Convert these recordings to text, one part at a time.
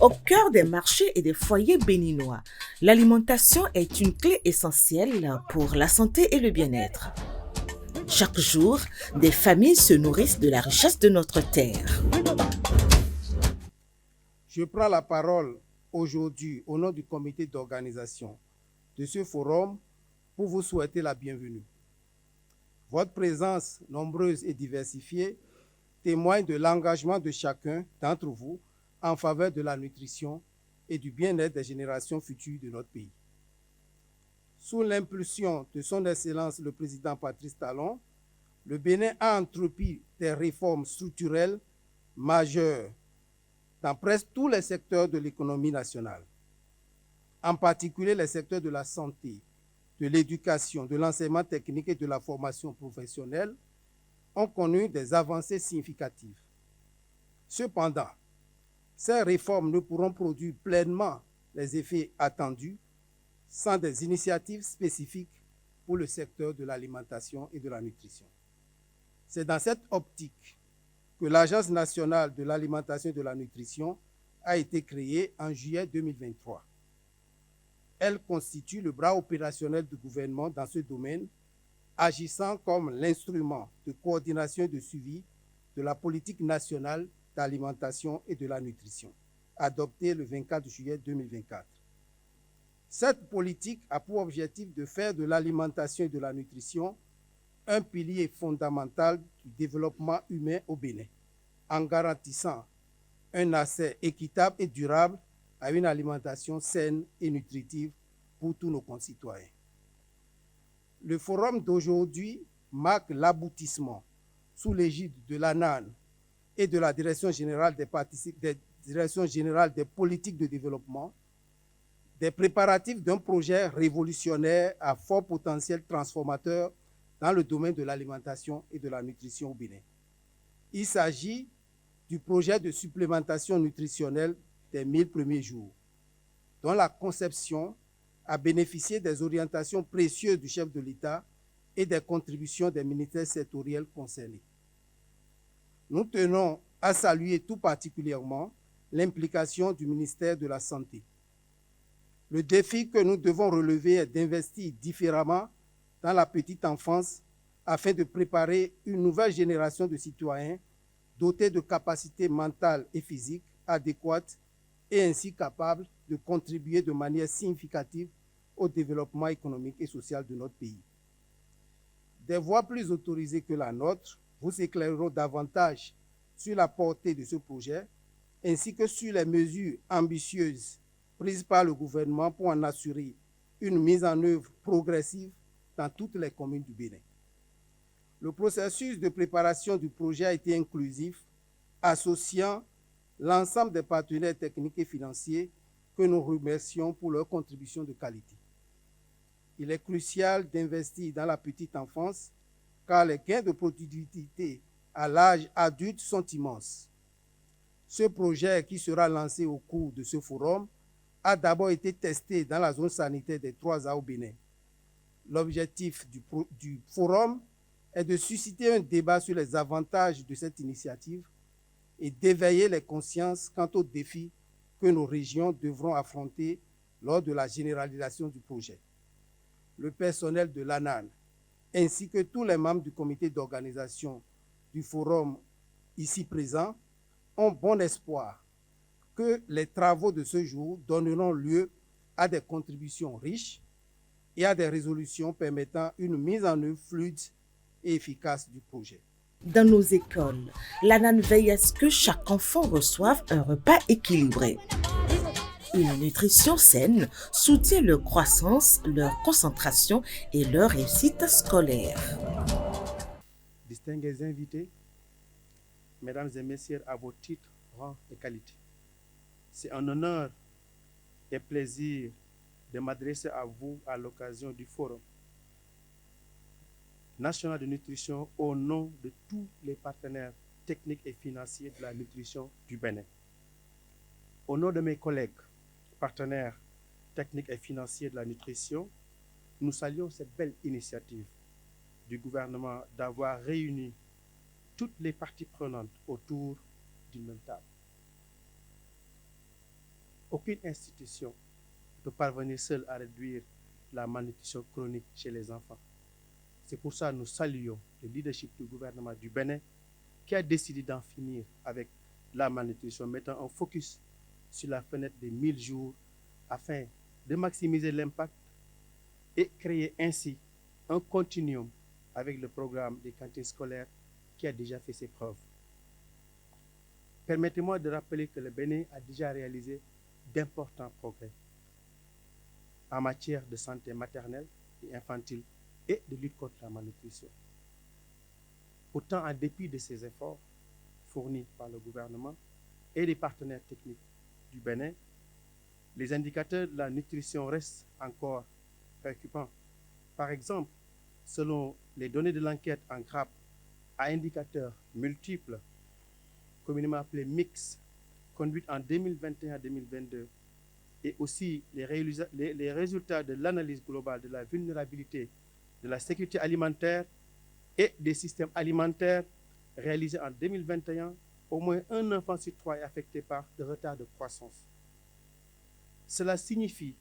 Au cœur des marchés et des foyers béninois, l'alimentation est une clé essentielle pour la santé et le bien-être. Chaque jour, des familles se nourrissent de la richesse de notre terre. Je prends la parole aujourd'hui au nom du comité d'organisation de ce forum pour vous souhaiter la bienvenue. Votre présence nombreuse et diversifiée témoigne de l'engagement de chacun d'entre vous en faveur de la nutrition et du bien-être des générations futures de notre pays. Sous l'impulsion de son Excellence le Président Patrice Talon, le Bénin a entrepris des réformes structurelles majeures dans presque tous les secteurs de l'économie nationale, en particulier les secteurs de la santé, de l'éducation, de l'enseignement technique et de la formation professionnelle ont connu des avancées significatives. Cependant, ces réformes ne pourront produire pleinement les effets attendus sans des initiatives spécifiques pour le secteur de l'alimentation et de la nutrition. C'est dans cette optique que l'Agence nationale de l'alimentation et de la nutrition a été créée en juillet 2023. Elle constitue le bras opérationnel du gouvernement dans ce domaine, agissant comme l'instrument de coordination et de suivi de la politique nationale d'alimentation et de la nutrition, adoptée le 24 juillet 2024. Cette politique a pour objectif de faire de l'alimentation et de la nutrition un pilier fondamental du développement humain au Bénin, en garantissant un accès équitable et durable à une alimentation saine et nutritive pour tous nos concitoyens. Le forum d'aujourd'hui marque l'aboutissement, sous l'égide de l'ANAN et de la Direction générale des politiques de développement, des préparatifs d'un projet révolutionnaire à fort potentiel transformateur dans le domaine de l'alimentation et de la nutrition au Bénin. Il s'agit du projet de supplémentation nutritionnelle des 1000 premiers jours, dont la conception a bénéficié des orientations précieuses du chef de l'État et des contributions des ministères sectoriels concernés. Nous tenons à saluer tout particulièrement l'implication du ministère de la Santé. Le défi que nous devons relever est d'investir différemment dans la petite enfance afin de préparer une nouvelle génération de citoyens dotés de capacités mentales et physiques adéquates et ainsi capables de contribuer de manière significative au développement économique et social de notre pays. Des voix plus autorisées que la nôtre vous éclaireront davantage sur la portée de ce projet ainsi que sur les mesures ambitieuses prises par le gouvernement pour en assurer une mise en œuvre progressive dans toutes les communes du Bénin. Le processus de préparation du projet a été inclusif, associant l'ensemble des partenaires techniques et financiers que nous remercions pour leur contribution de qualité. Il est crucial d'investir dans la petite enfance car les gains de productivité à l'âge adulte sont immenses. Ce projet qui sera lancé au cours de ce forum a d'abord été testé dans la zone sanitaire des 3A au Bénin. L'objectif du forum est de susciter un débat sur les avantages de cette initiative et d'éveiller les consciences quant aux défis que nos régions devront affronter lors de la généralisation du projet. Le personnel de l'ANAN, ainsi que tous les membres du comité d'organisation du forum ici présents, ont bon espoir que les travaux de ce jour donneront lieu à des contributions riches et à des résolutions permettant une mise en œuvre fluide et efficace du projet. Dans nos écoles, l'ANAN veille à ce que chaque enfant reçoive un repas équilibré. Une nutrition saine soutient leur croissance, leur concentration et leur réussite scolaire. Distingués invités, mesdames et messieurs, à vos titres, rangs et qualités, c'est un honneur et plaisir de m'adresser à vous à l'occasion du Forum national de nutrition au nom de tous les partenaires techniques et financiers de la nutrition du Bénin. Au nom de mes collègues, partenaires techniques et financiers de la nutrition, nous saluons cette belle initiative du gouvernement d'avoir réuni toutes les parties prenantes autour d'une même table. aucune institution ne peut parvenir seule à réduire la malnutrition chronique chez les enfants. C'est pour ça que nous saluons le leadership du gouvernement du Bénin qui a décidé d'en finir avec la malnutrition, mettant un focus sur la fenêtre des 1000 jours afin de maximiser l'impact et créer ainsi un continuum avec le programme des cantines scolaires qui a déjà fait ses preuves. Permettez-moi de rappeler que le Bénin a déjà réalisé d'importants progrès en matière de santé maternelle et infantile et de lutte contre la malnutrition. Pourtant, en dépit de ces efforts fournis par le gouvernement et les partenaires techniques du Bénin, les indicateurs de la nutrition restent encore préoccupants. Par exemple, selon les données de l'enquête en grappe à indicateurs multiples, communément appelés MIX, conduite en 2021-2022, et aussi les résultats de l'analyse globale de la vulnérabilité de la sécurité alimentaire et des systèmes alimentaires réalisés en 2021, au moins un enfant sur 3 est affecté par de retard de croissance. Cela signifie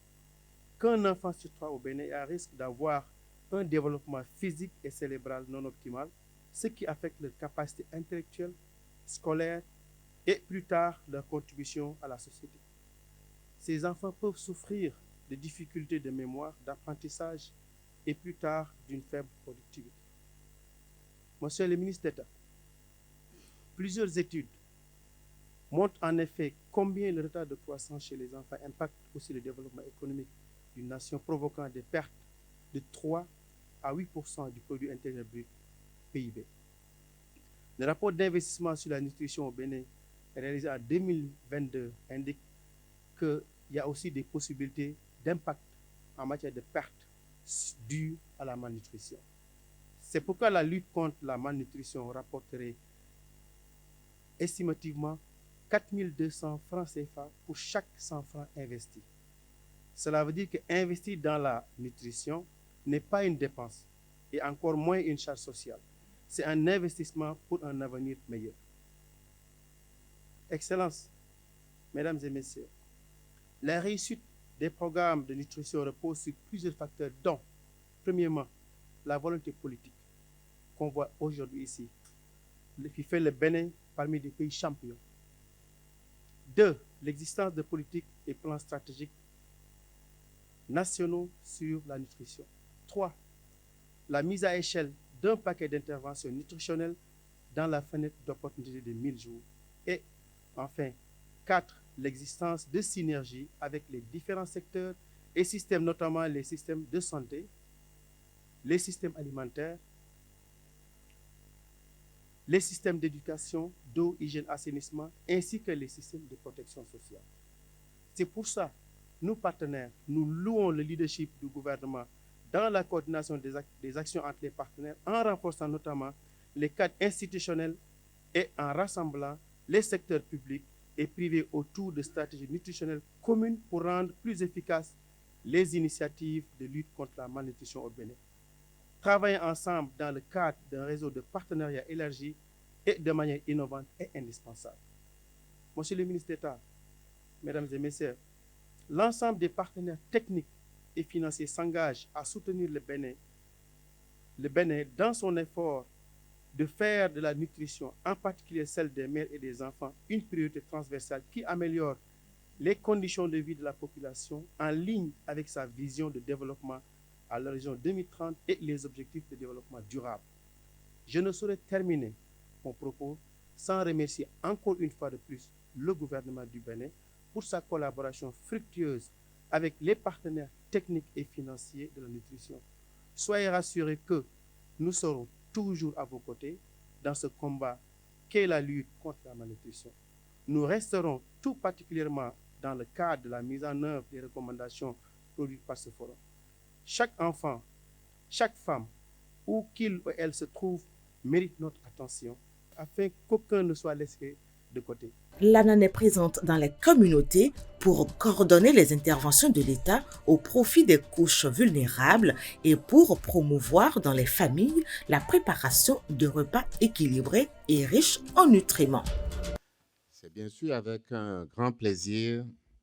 qu'un enfant sur 3 au Bénin est à risque d'avoir un développement physique et cérébral non optimal, ce qui affecte leur capacité intellectuelle, scolaire et plus tard leur contribution à la société. Ces enfants peuvent souffrir de difficultés de mémoire, d'apprentissage et plus tard d'une faible productivité. Monsieur le ministre d'État, plusieurs études montrent en effet combien le retard de croissance chez les enfants impacte aussi le développement économique d'une nation, provoquant des pertes de 3 à 8% du produit intérieur brut PIB. Le rapport d'investissement sur la nutrition au Bénin réalisé en 2022 indique qu'il y a aussi des possibilités d'impact en matière de pertes dues à la malnutrition. C'est pourquoi la lutte contre la malnutrition rapporterait estimativement 4200 francs CFA pour chaque 100 francs investis. Cela veut dire qu'investir dans la nutrition n'est pas une dépense et encore moins une charge sociale. C'est un investissement pour un avenir meilleur. Excellences, Mesdames et Messieurs, la réussite des programmes de nutrition repose sur plusieurs facteurs, dont, premièrement, la volonté politique qu'on voit aujourd'hui ici, qui fait le Bénin parmi les pays champions. 2. L'existence de politiques et plans stratégiques nationaux sur la nutrition. 3. La mise à échelle d'un paquet d'interventions nutritionnelles dans la fenêtre d'opportunité de 1000 jours. Et enfin, 4. L'existence de synergies avec les différents secteurs et systèmes, notamment les systèmes de santé, les systèmes alimentaires, les systèmes d'éducation, d'eau, hygiène, assainissement, ainsi que les systèmes de protection sociale. C'est pour ça, nous partenaires, nous louons le leadership du gouvernement dans la coordination des actions entre les partenaires, en renforçant notamment les cadres institutionnels et en rassemblant les secteurs publics et privés autour de stratégies nutritionnelles communes pour rendre plus efficaces les initiatives de lutte contre la malnutrition au Bénin. Travailler ensemble dans le cadre d'un réseau de partenariats élargi et de manière innovante est indispensable. Monsieur le ministre d'État, Mesdames et Messieurs, l'ensemble des partenaires techniques et financiers s'engagent à soutenir le Bénin dans son effort de faire de la nutrition, en particulier celle des mères et des enfants, une priorité transversale qui améliore les conditions de vie de la population en ligne avec sa vision de développement à l'horizon 2030 et les objectifs de développement durable. Je ne saurais terminer mon propos sans remercier encore une fois de plus le gouvernement du Bénin pour sa collaboration fructueuse avec les partenaires techniques et financiers de la nutrition. Soyez rassurés que nous serons toujours à vos côtés dans ce combat qu'est la lutte contre la malnutrition. Nous resterons tout particulièrement dans le cadre de la mise en œuvre des recommandations produites par ce forum. Chaque enfant, chaque femme, où qu'il ou elle se trouve, mérite notre attention afin qu'aucun ne soit laissé de côté. L'ANAN est présente dans les communautés pour coordonner les interventions de l'État au profit des couches vulnérables et pour promouvoir dans les familles la préparation de repas équilibrés et riches en nutriments. C'est bien sûr avec un grand plaisir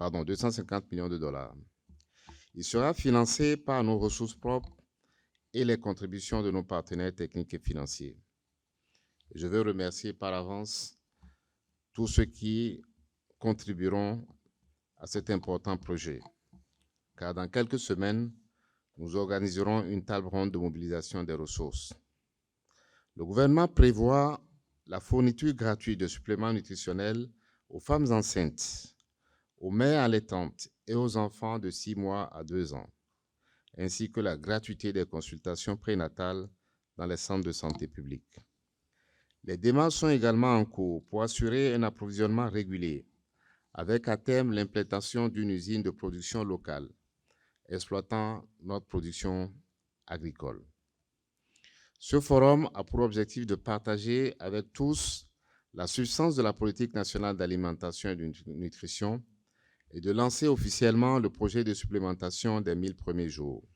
250 millions de dollars. Il sera financé par nos ressources propres et les contributions de nos partenaires techniques et financiers. Je veux remercier par avance tous ceux qui contribueront à cet important projet, car dans quelques semaines, nous organiserons une table ronde de mobilisation des ressources. Le gouvernement prévoit la fourniture gratuite de suppléments nutritionnels aux femmes enceintes, aux mères allaitantes et aux enfants de 6 mois à 2 ans, ainsi que la gratuité des consultations prénatales dans les centres de santé publics. Les démarches sont également en cours pour assurer un approvisionnement régulier, avec à terme l'implantation d'une usine de production locale, exploitant notre production agricole. Ce forum a pour objectif de partager avec tous la substance de la politique nationale d'alimentation et de nutrition et de lancer officiellement le projet de supplémentation des 1000 premiers jours.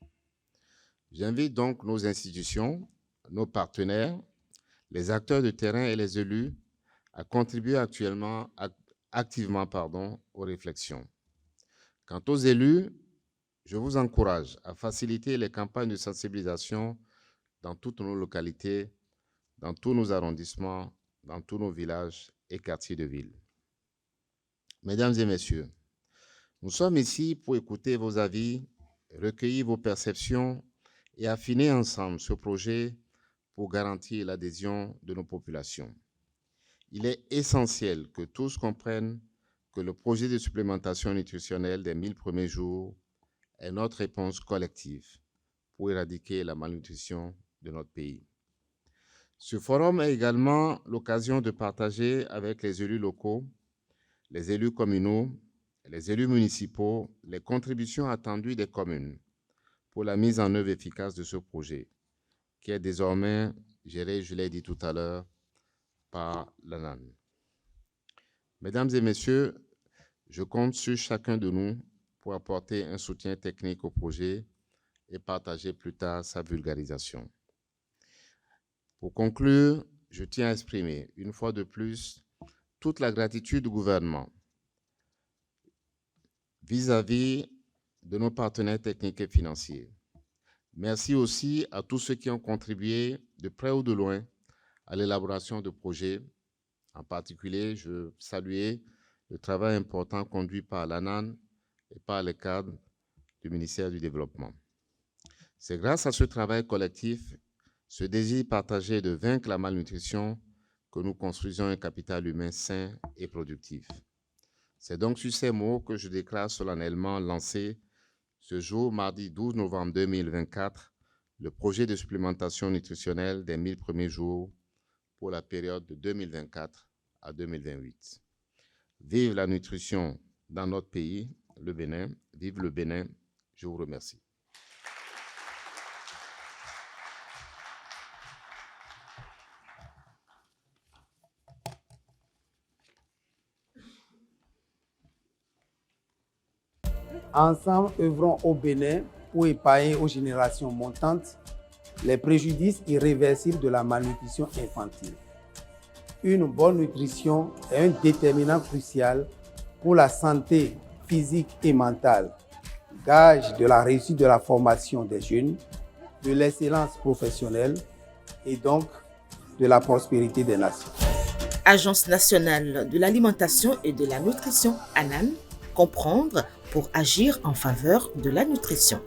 J'invite donc nos institutions, nos partenaires, les acteurs de terrain et les élus à contribuer activement aux réflexions. Quant aux élus, je vous encourage à faciliter les campagnes de sensibilisation dans toutes nos localités, dans tous nos arrondissements, dans tous nos villages et quartiers de ville. Mesdames et messieurs, nous sommes ici pour écouter vos avis, recueillir vos perceptions et affiner ensemble ce projet pour garantir l'adhésion de nos populations. Il est essentiel que tous comprennent que le projet de supplémentation nutritionnelle des 1000 premiers jours est notre réponse collective pour éradiquer la malnutrition de notre pays. Ce forum est également l'occasion de partager avec les élus locaux, les élus communaux, les élus municipaux, les contributions attendues des communes pour la mise en œuvre efficace de ce projet, qui est désormais géré, je l'ai dit tout à l'heure, par l'ANAN. Mesdames et messieurs, je compte sur chacun de nous pour apporter un soutien technique au projet et partager plus tard sa vulgarisation. Pour conclure, je tiens à exprimer une fois de plus toute la gratitude du gouvernement vis-à-vis de nos partenaires techniques et financiers. Merci aussi à tous ceux qui ont contribué de près ou de loin à l'élaboration de projets. En particulier, je salue le travail important conduit par l'ANAN et par les cadres du ministère du Développement. C'est grâce à ce travail collectif, ce désir partagé de vaincre la malnutrition, que nous construisons un capital humain sain et productif. C'est donc sur ces mots que je déclare solennellement lancé ce jour, mardi 12 novembre 2024, le projet de supplémentation nutritionnelle des 1000 premiers jours pour la période de 2024 à 2028. Vive la nutrition dans notre pays, le Bénin. Vive le Bénin. Je vous remercie. Ensemble, œuvrons au Bénin pour épargner aux générations montantes les préjudices irréversibles de la malnutrition infantile. Une bonne nutrition est un déterminant crucial pour la santé physique et mentale, gage de la réussite de la formation des jeunes, de l'excellence professionnelle et donc de la prospérité des nations. Agence nationale de l'alimentation et de la nutrition, ANAN, comprendre pour agir en faveur de la nutrition.